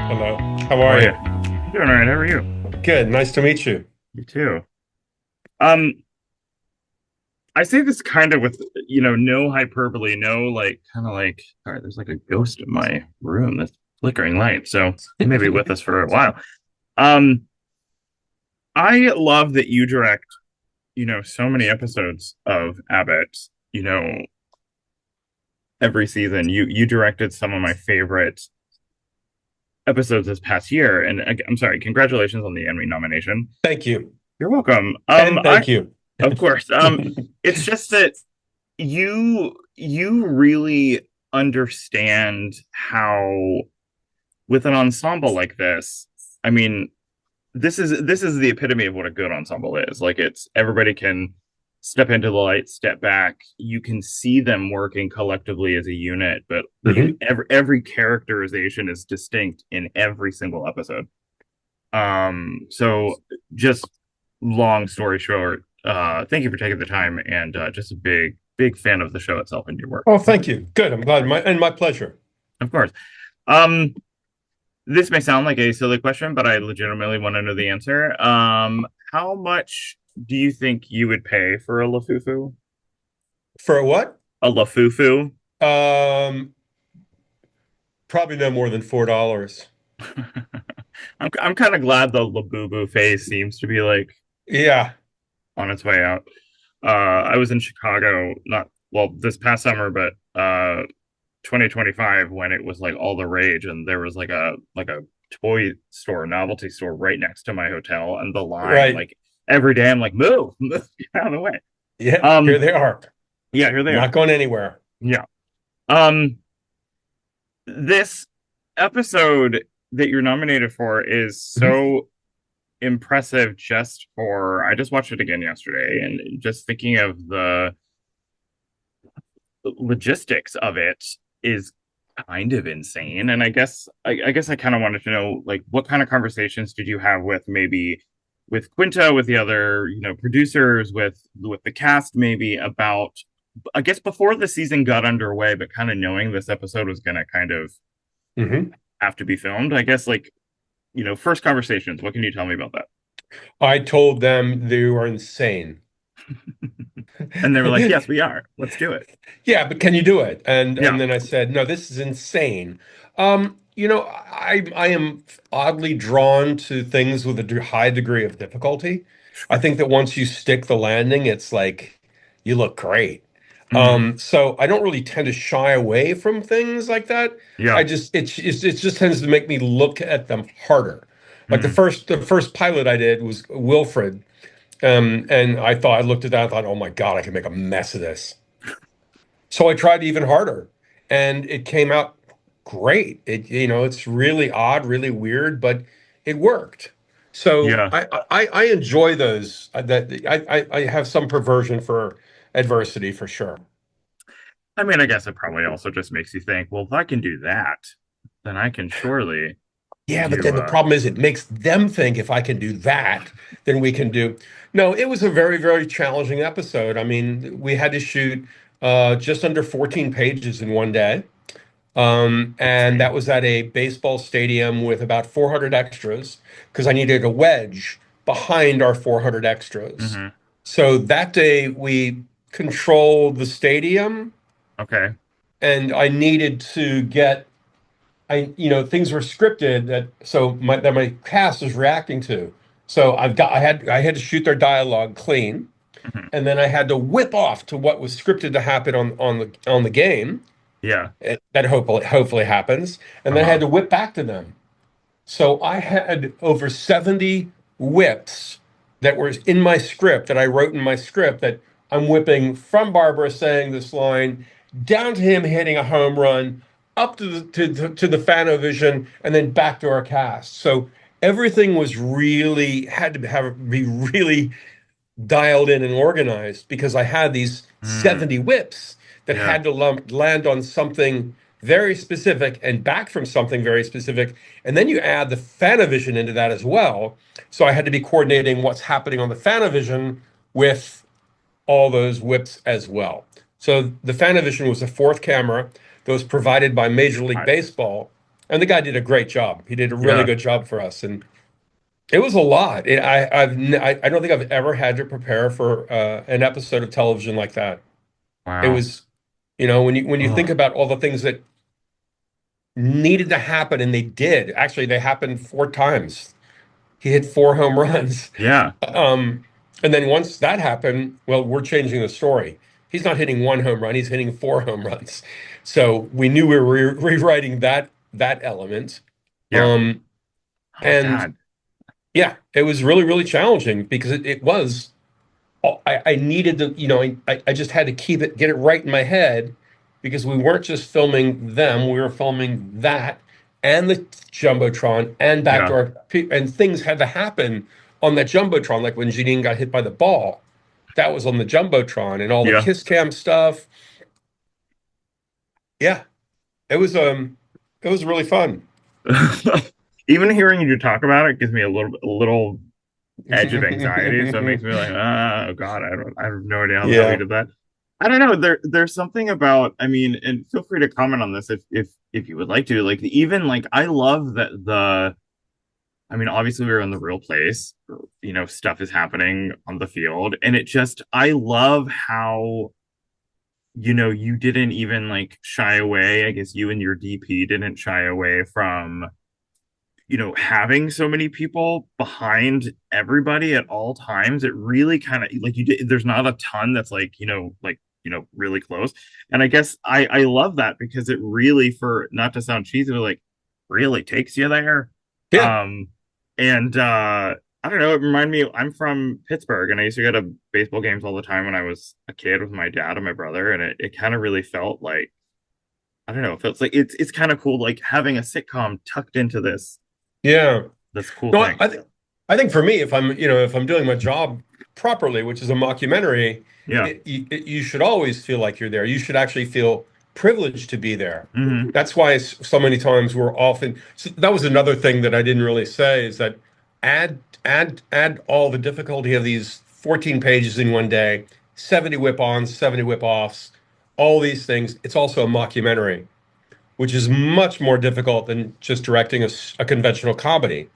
Hello. How How are are you? you? Doing all right. How are you? Good. Nice to meet you. You too. Um, I say this kind of with, no hyperbole, no like kind of like, all right, there's like a ghost in my room that's flickering light. So he may be with us for a while. Um, I love that you direct, so many episodes of Abbott, you know, every season. You directed some of my favorite episodes this past year. And I'm sorry, congratulations on the Emmy nomination. Thank you. You're welcome. And thank you. Of course. It's just that you really understand how with an ensemble like this, I mean, this is the epitome of what a good ensemble is. Like it's everybody can step into the light, step back. You can see them working collectively as a unit, but Mhm. every characterization is distinct in every single episode. So just long story short, thank you for taking the time and just a big fan of the show itself and your work. Oh, thank you. Good. I'm glad. My pleasure. Of course. Um, this may sound like a silly question, but I legitimately want to know the answer. How much do you think you would pay for a lafufu? For what? A lafufu? Um, Probably no more than $4. I'm kind of glad the labubu phase seems to be like Yeah. on its way out. I was in Chicago, not well this past summer, but 2025 when it was like all the rage, and there was like a toy store, novelty store right next to my hotel, and the line Right. like every day I'm like move, get out of the way. Yep. Here Um, they are. yeah, here they Not are. going anywhere. Yeah. Um, this episode that you're nominated for is Mhm. so impressive just for I just watched it again yesterday and just thinking of the logistics of it is kind of insane. And I guess I kind of wanted to know like what kind of conversations did you have with maybe with Quinta, with the other, producers, with the cast maybe about I guess before the season got underway, but kind of knowing this episode was gonna kind of Mhm. have to be filmed. I guess like, first conversations, what can you tell me about that? I told them they were insane. And they were like, yes, we are. Let's do it. Yeah, but can you do it? And Yeah. then I said, no, this is insane. I am oddly drawn to things with a high degree of difficulty. I Sure. think that once you stick the landing, it's like you look great. Mm-hmm. So I don't really tend to shy away from things like that. Yeah. It just tends to make me look at them harder. Like Mm-hmm. the first pilot I did was Wilfred, and I looked at that and thought, oh my God, I can make a mess of this. So I tried even harder, and it came out great. It's really odd, really weird, but it worked. So Yeah. I enjoy those. I have some perversion for adversity for sure. I mean, I guess it probably also just makes you think, well, if I can do that, then I can surely Yeah, but do then the problem is it makes them think if I can do that, then we can do. No, it was a very, very challenging episode. I mean, we had to shoot just under 14 pages in one day. And that insane. was at a baseball stadium with about 400 extras because I needed a wedge behind our 400 extras. Mm-hmm. So that day we controlled the stadium Okay. and I needed to get things were scripted that my cast was reacting to. So I had to shoot their dialogue clean Mm-hmm. and then I had to whip off to what was scripted to happen on the game. Yeah. That hopefully happens, and then I Uh-huh. had to whip back to them. So I had over 70 whips that were in my script that I wrote in my script that I'm whipping from Barbara saying this line down to him hitting a home run up to the Fanovision and then back to our cast. So everything was really had to be really dialed in and organized because I had these Mm. 70 whips that Yeah. had to land on something very specific and back from something very specific. And then you add the Fanavision into that as well. So I had to be coordinating what's happening on the Fanavision with all those whips as well. So the Fanavision was a fourth camera that was provided by Major League I, Baseball. And the guy did a great job. He did a really Yeah. good job for us, and it was a lot. I don't think I've ever had to prepare for an episode of television like that. It Wow. was, when you think Oh, about all the things that needed to happen, and they did. Actually, they happened 4 times. He hit 4 home runs. yeah. Um, and then once that happened, well, we're changing the story. He's not hitting 1 home run, he's hitting 4 home runs. So we knew we were rewriting that element. Yeah. Um, Oh, and God. yeah, it was really, really challenging because it was I needed to, I just had to get it right in my head because we weren't just filming them, we were filming that and the Jumbotron and Yeah. backdoor, and things had to happen on that Jumbotron, like when Janine got hit by the ball. That was on the Jumbotron and all the Yeah. kiss cam stuff. Yeah, it was really fun. Even hearing you talk about it gives me a little edge of anxiety. So it makes me like, oh God, I have no idea how the hell you Yeah. did that. I don't know. There's something about, I mean, and feel free to comment on this if you would like to. Like even like I love that I mean, obviously we were in the real place, stuff is happening on the field, and I love how, you didn't even like shy away. I guess you and your DP didn't shy away from having so many people behind everybody at all times. It really kind of like there's not a ton that's really close. And I guess I love that because it really, for not to sound cheesy, but like really takes you there. Yeah. Um and I don't know, it reminded me, I'm from Pittsburgh and I used to go to baseball games all the time when I was a kid with my dad and my brother, and it kind of really felt like, I don't know, it feels like it's kind of cool, like having a sitcom tucked into Yeah. this cool No, thing. I think for me, if I'm doing my job properly, which is a mockumentary, Yeah. you should always feel like you're there. You should actually feel privileged to be there. Hmm. That's why so many times we're often. So that was another thing that I didn't really say is that add all the difficulty of these 14 pages in one day, 70 whip-ons, 70 whip-offs, all these things. It's also a mockumentary, which is much more difficult than just directing a conventional comedy,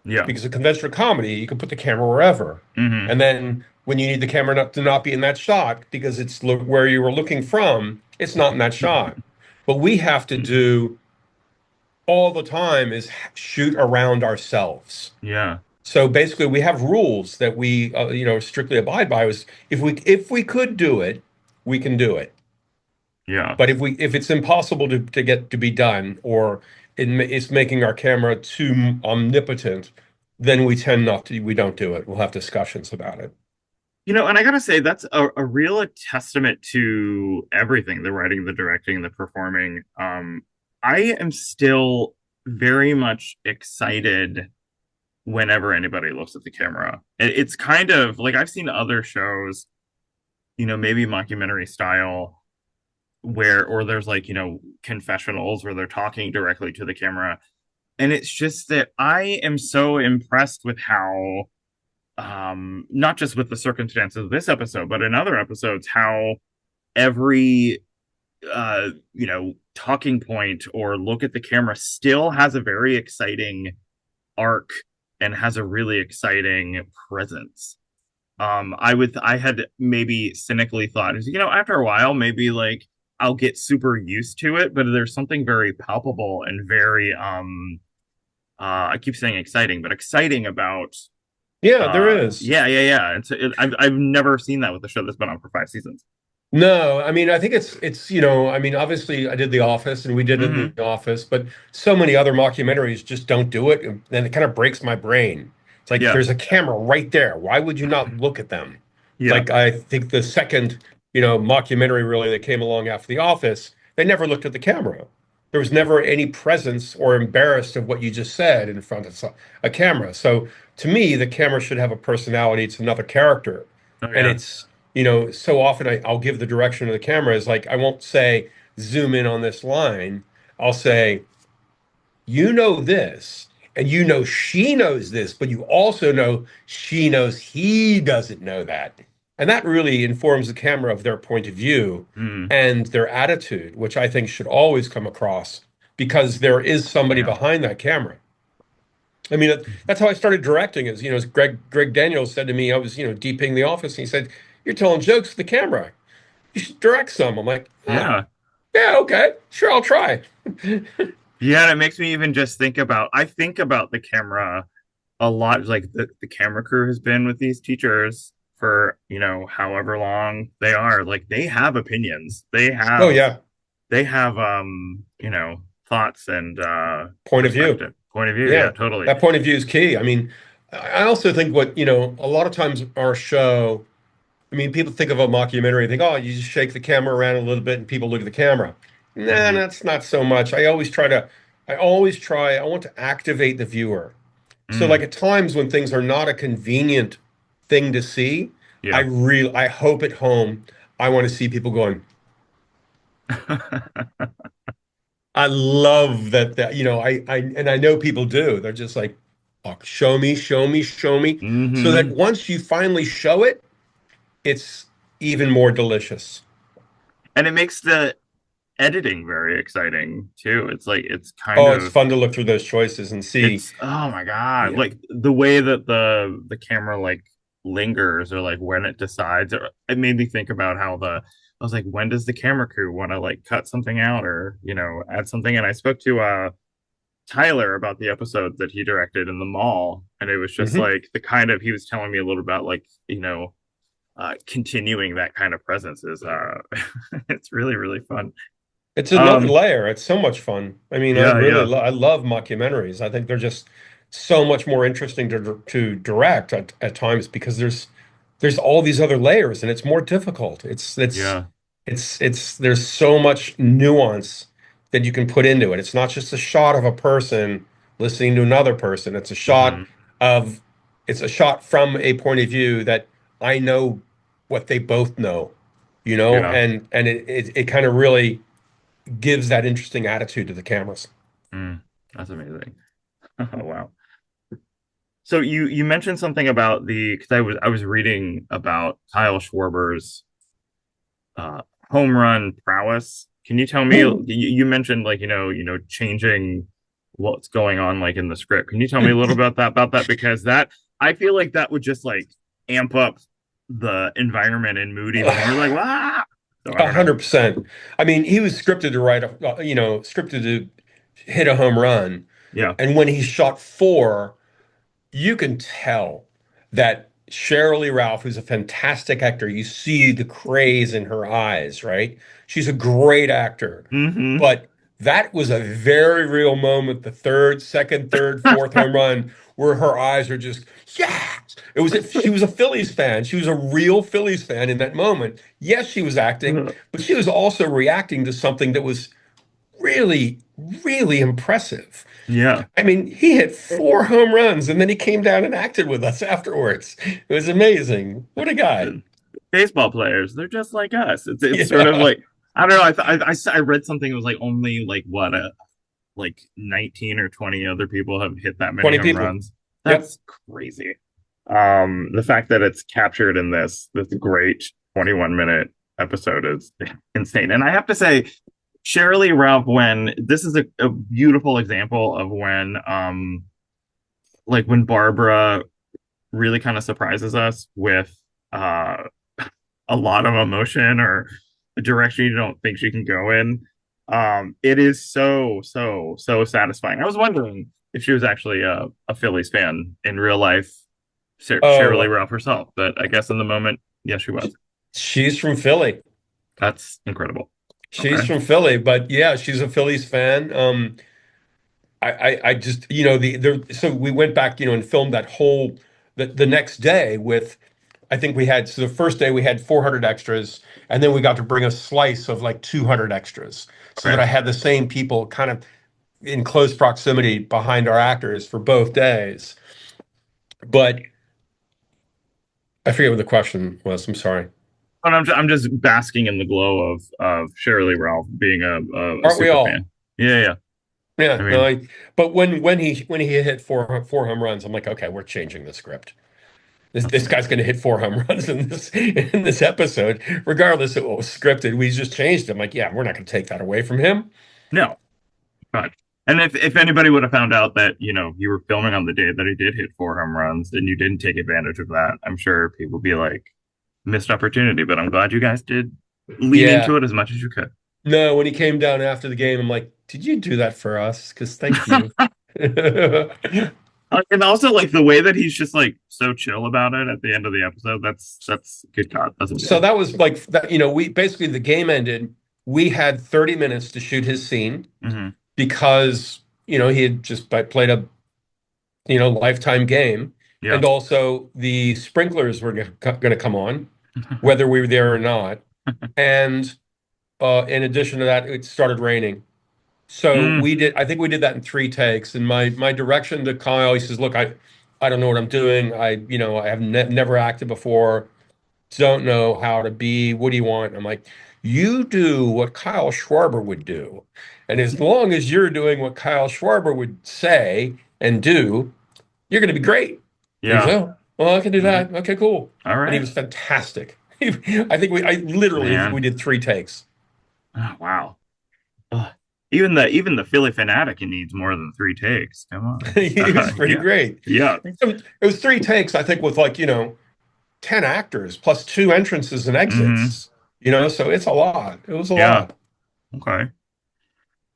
Yeah. because a conventional comedy, you can put the camera wherever. Hmm. And then when you need the camera to not be in that shot because it's where you were looking from, it's not in that shot. But we have to do all the time is shoot around ourselves. Yeah. So basically, we have rules that we, strictly abide by. Was if we could do it, we can do it. Yeah. But if it's impossible to get to be done, or it's making our camera too omnipotent, then we tend not to. We don't do it. We'll have discussions about it. And I gotta say, that's a real testament to everything, the writing, the directing, the performing. I am still very much excited whenever anybody looks at the camera. It's kind of like I've seen other shows, maybe mockumentary style, or there's like, confessionals where they're talking directly to the camera. And it's just that I am so impressed with how, not just with the circumstances of this episode, but in other episodes, how every talking point or look at the camera still has a very exciting arc and has a really exciting presence. I had maybe cynically thought, after a while, maybe like I'll get super used to it, but there's something very palpable and very I keep saying exciting, but exciting about Yeah, there is. yeah, yeah, yeah. I've never seen that with a show that's been on for 5 seasons. No, I mean, I think I mean, obviously I did The Office and we did it in Hmm. The Office, but so many other mockumentaries just don't do it. And then it kind of breaks my brain. It's like Yeah, there's a camera right there. Why would you not look at them? It's yeah. like I think the second, mockumentary really that came along after The Office, they never looked at the camera. There was never any presence or embarrassed of what you just said in front of a camera. So to me, the camera should have a personality. It's another character. Oh And yeah. so often I'll give the direction of the camera is like, I won't say zoom in on this line. I'll say, this, and she knows this, but you also know she knows he doesn't know that. And that really informs the camera of their point of view Mm. and their attitude, which I think should always come across because there is somebody Yeah. behind that camera. I mean, that's how I started directing. Is as Greg Daniels said to me, I was DPing the office, and he said, "You're telling jokes with the camera. You should direct some." I'm like, ah, Yeah. yeah, okay, sure, I'll try. Yeah, and it makes me even just I think about the camera a lot. Like the camera crew has been with these teachers for, however long they are. Like they have opinions. Oh yeah, They have thoughts and point of view. perspective, point of view. Yeah, Yeah, totally. that point of view is key. I mean, I also think a lot of times our show. I mean, people think of a mockumentary, think, oh, you just shake the camera around a little bit and people look at the camera. Nah, Hmm. that's not so much. I want to activate the viewer. So like Mm, at times when things are not a convenient thing to see, yeah. I hope at home I want to see people going, I love and I know people do. They're just like, oh, show me, show me, show me. So that Hmm. once you finally show it, it's even more delicious. And it makes the editing very exciting too. It's like it's kind Oh, it's of fun to look through those choices and see. it's oh my God. Yeah. Like the way that the camera like lingers or like when it decides or it made me think about how the I was like, when does the camera crew want to like cut something out or, add something? And I spoke to Tyler about the episode that he directed in the mall. And it was just Hmm. like he was telling me a little about like, continuing that kind of presence is it's really, really fun. It's another Um, layer. It's so much fun. I mean, yeah, yeah, I love mockumentaries. I think they're just so much more interesting to direct at times because there's all these other layers and it's more difficult. yeah. It's there's so much nuance that you can put into it. It's not just a shot of a person listening to another person. Hmm. Of it's a shot from a point of view that I know what they both know, Yeah. and it kind of really gives that interesting attitude to the cameras. Mm, that's amazing. Oh, wow. So you mentioned something about the because I was reading about Kyle Schwarber's uh, home run prowess. Can you tell me? You mentioned like changing what's going on like in the script. Can you tell me a little about that because that I feel like that would just like amp up the environment and mood even more. Like wow. So I don't know. 100%. I mean, he was scripted to scripted to hit a home run. Yeah. And when he shot four, you can tell that Sheryl Lee Ralph, who's a fantastic actor, you see the craze in her eyes, right? She's a great actor. Mm-hmm. But that was a very real moment, the third, fourth home run, where her eyes are just, yes. She was a Phillies fan. She was a real Phillies fan in that moment. Yes, she was acting, but she was also reacting to something that was really, really impressive. Yeah. I mean, he hit four home runs and then he came down and acted with us afterwards. It was amazing. What a guy. Baseball players, they're just like us. It's sort of Yeah. like I don't know. I read something. It was like only like what a like 19 or 20 other people have hit that many 20 home people. runs. Yep. That's crazy. The fact that it's captured in this great 21-minute episode is insane. And I have to say, Shirley Ralph, when this is a beautiful example of when like when Barbara really kind of surprises us with uh a lot of emotion or a direction you don't think she can go in. It is so, so, so satisfying. I was wondering if she was actually a Phillies fan in real life, Shirley Oh, Ralph herself, but I guess in the moment, yes, she was. she's from Philly. That's incredible. She's Okay. from Philly, but yeah, she's a Phillies fan. I just, so we went back, and filmed the next day with, I think so the first day we had 400 extras, and then we got to bring a slice of like 200 extras so that Okay. I had the same people kind of in close proximity behind our actors for both days. But I forget what the question was. I'm sorry. And I'm just basking in the glow of Shirley Ralph being a Aren't we super all? fan. Yeah, yeah. I Yeah, no, mean, but when he hit four home runs, I'm like, okay, we're changing the script. that's This guy's amazing. going to hit four home runs in this episode, regardless of what was scripted. We just changed him. Like, yeah, we're not going to take that away from him. No, God. And if anybody would have found out that, you know, you were filming on the day that he did hit 4 home runs and you didn't take advantage of that, I'm sure people would be like, missed opportunity. But I'm glad you guys did lean Yeah. into it as much as you could. No, when he came down after the game, I'm like, did you do that for us? Because thank you. And also like the way that he's just like so chill about it at the end of the episode. That's good. God, that's So good. that was like that, we basically the game ended. We had 30 minutes to shoot his scene Hmm. because, he had just played a, lifetime game. Yeah. And also the sprinklers were going to come on, whether we were there or not. And in addition to that, it started raining. So Mm, I think we did that in 3 takes. And my direction to Kyle, he says, look, I don't know what I'm doing. I have never acted before. Don't know how to be. What do you want? I'm like, you do what Kyle Schwarber would do. And as long as you're doing what Kyle Schwarber would say and do, you're going to be great. And he's, yeah. oh, well, I can do All right. that. Okay, cool. All And he right. was fantastic. I literally, we Man. did 3 takes. Oh, wow. Ugh. Even the Philly fanatic needs more than 3 takes. Come on. He was pretty Yeah. great. Yeah. So it was 3 takes, I think, with like, 10 actors plus 2 entrances and Hmm. exits, so it's a lot. It was a Yeah. lot. Okay.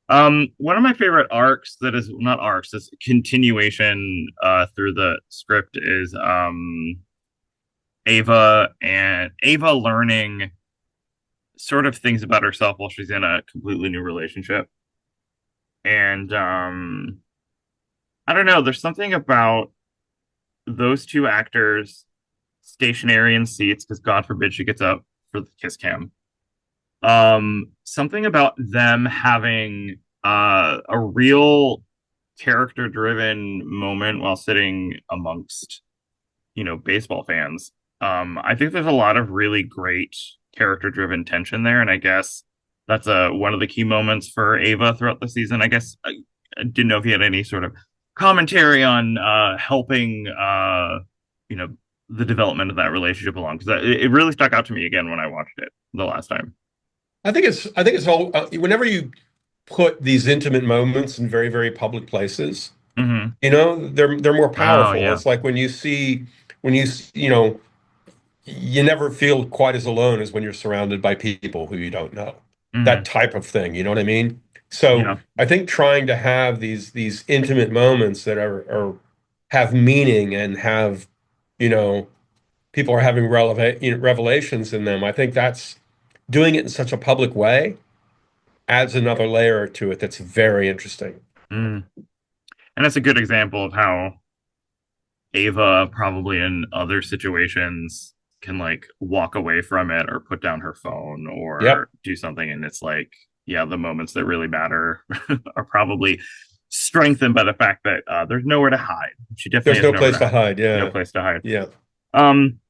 One of my favorite arcs that is not arcs, this continuation through the script is Ava learning sort of things about herself while she's in a completely new relationship. And I don't know, there's something about those two actors stationary in seats because God forbid she gets up for the kiss cam. Something about them having a real character driven moment while sitting amongst, baseball fans. I think there's a lot of really great character driven tension there, and I guess that's one of the key moments for Ava throughout the season. I guess I didn't know if you had any sort of commentary on helping you know the development of that relationship along because it really stuck out to me again when I watched it the last time. I think it's all whenever you put these intimate moments in very, very public places, Hmm. they're more Oh powerful. yeah. It's like you never feel quite as alone as when you're surrounded by people who you don't know. That Hmm. type of thing, you know what I mean? So Yeah. I think trying to have these intimate moments that are have meaning and have, you know, people are having revelations in them. I think that's doing it in such a public way adds another layer to it that's very interesting. Mm. And that's a good example of how Ava probably in other situations can like walk away from it or put down her phone or Yep. do something. And it's like, yeah, the moments that really matter are probably strengthened by the fact that there's nowhere to hide. She definitely There's has no nowhere place to to hide. hide. No Yeah. place to hide. Yeah. Um,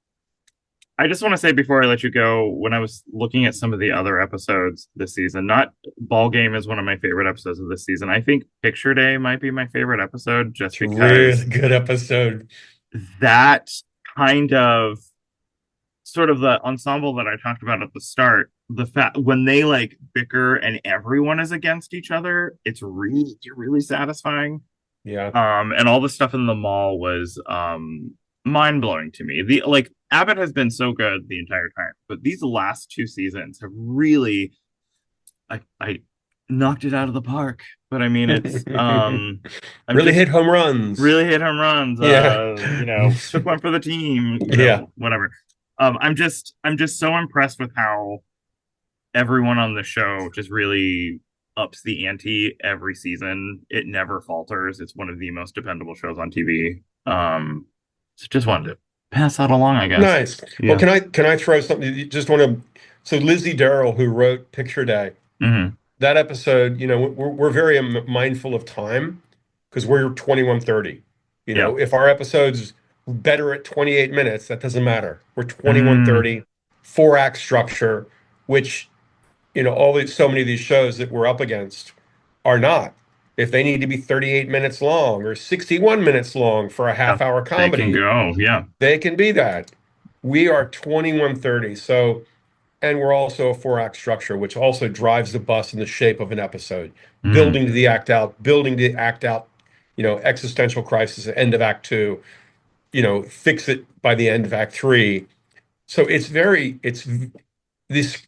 I just want to say before I let you go, when I was looking at some of the other episodes this season, not Ball Game is one of my favorite episodes of this season. I think Picture Day might be my favorite episode just It's a really because good episode. that kind of sort of the ensemble that I talked about at the start, the fact when they like bicker and everyone is against each other, it's really satisfying. Yeah. And all the stuff in the mall was mind blowing to me. The like Abbott has been so good the entire time, but these last 2 seasons have really I knocked it out of the park. But I mean it's I'm Really just hit home runs. really hit home runs. Yeah. Took one for the team. Yeah. Whatever. I'm just so impressed with how everyone on the show just really ups the ante every season. It never falters. It's one of the most dependable shows on TV. So just wanted to pass that along, I guess. Nice. Well, Yeah. can I throw something? You just want to. So Lizzie Darrell, who wrote Picture Day, Hmm. that episode, we're very mindful of time because we're 21:30. Yeah. If our episode's better at 28 minutes, that doesn't matter. We're Mm. 21:30, 4 act structure, which, so many of these shows that we're up against are not. If they need to be 38 minutes long or 61 minutes long for a Yeah. half-hour They can comedy, go. Yeah. they can be that. We are 21:30. So and we're also a four-act structure, which also drives the bus in the shape of an episode, Mm. building the act out, existential crisis at end of act two, fix it by the end of act three. So this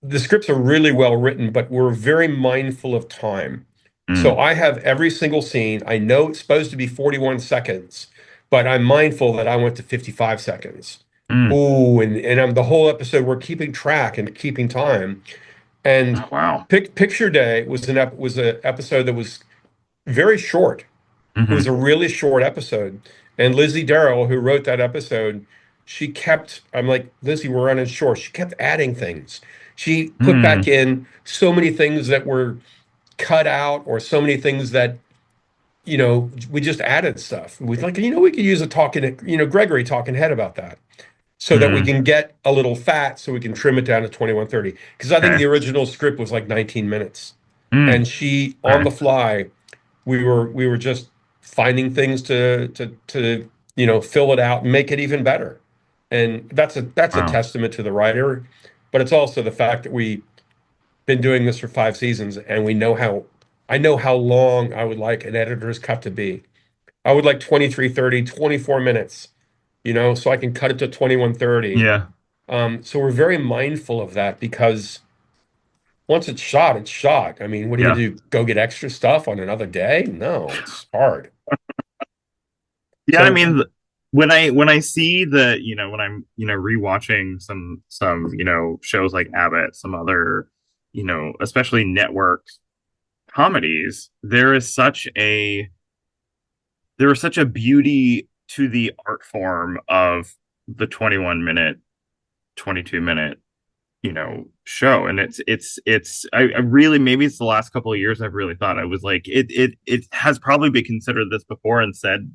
the scripts are really well written, but we're very mindful of time. So Mm. I have every single scene. I know it's supposed to be 41 seconds, but I'm mindful that I went to 55 seconds. Mm. Oh, and the whole episode, we're keeping track and keeping time. And Oh, wow. Picture Day was an episode that was very short. It was Hmm. a really short episode. And Lizzie Darrell, who wrote that episode, I'm like, Lizzie, we're running short. She kept adding things. She put back Mm. in so many things that were cut out, or so many things that, we just added stuff. We like, we could use a talking, Gregory talking head about that, so that we Mm. can get a little fat, so we can trim it down to 21:30. Because I think Okay. the original script was like 19 minutes. Mm. And she, on Okay. the fly, we were just finding things to fill it out and make it even better. And that's a Wow. testament to the writer, but it's also the fact that we've been doing this for 5 seasons, and I know how long I would like an editor's cut to be. I would like 23, 30, 24 minutes, so I can cut it to 21:30. Yeah. So we're very mindful of that, because once it's shot, it's shot. I mean, what are you Yeah. gonna do? Go get extra stuff on another day? No, it's hard. Yeah. I So mean, when I see the, when I'm, rewatching some, shows like Abbott, some other, especially network comedies, there is such a beauty to the art form of the 21 minute, 22-minute, show. And I really, maybe it's the last couple of years I've really thought, I was like, it has probably been considered this before and said,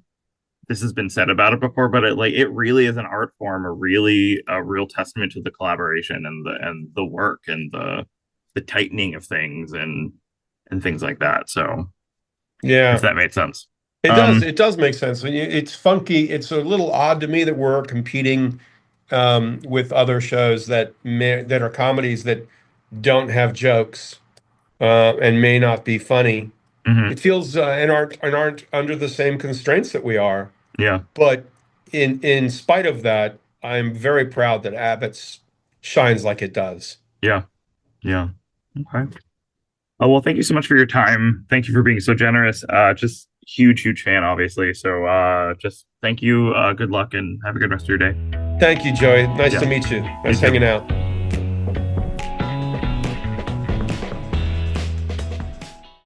this has been said about it before, but it really is an art form, a real testament to the collaboration and the work and the tightening of things and things like that. So if yeah, that made sense. it does. Um, It does make sense. It's funky. It's a little odd to me that we're competing with other shows that are comedies that don't have jokes, and may not be funny. mhm. It feels, and aren't under the same constraints that we are. Yeah, But in spite of that, I'm very proud that Abbott's shines like it does. yeah, yeah. Okay. Oh, well, thank you so much for your time. Thank you for being so generous. Just huge fan, obviously. So just thank you. Good luck and have a good rest of your day. Thank you, Joey. Nice Yeah, to meet you. you Nice too. hanging out.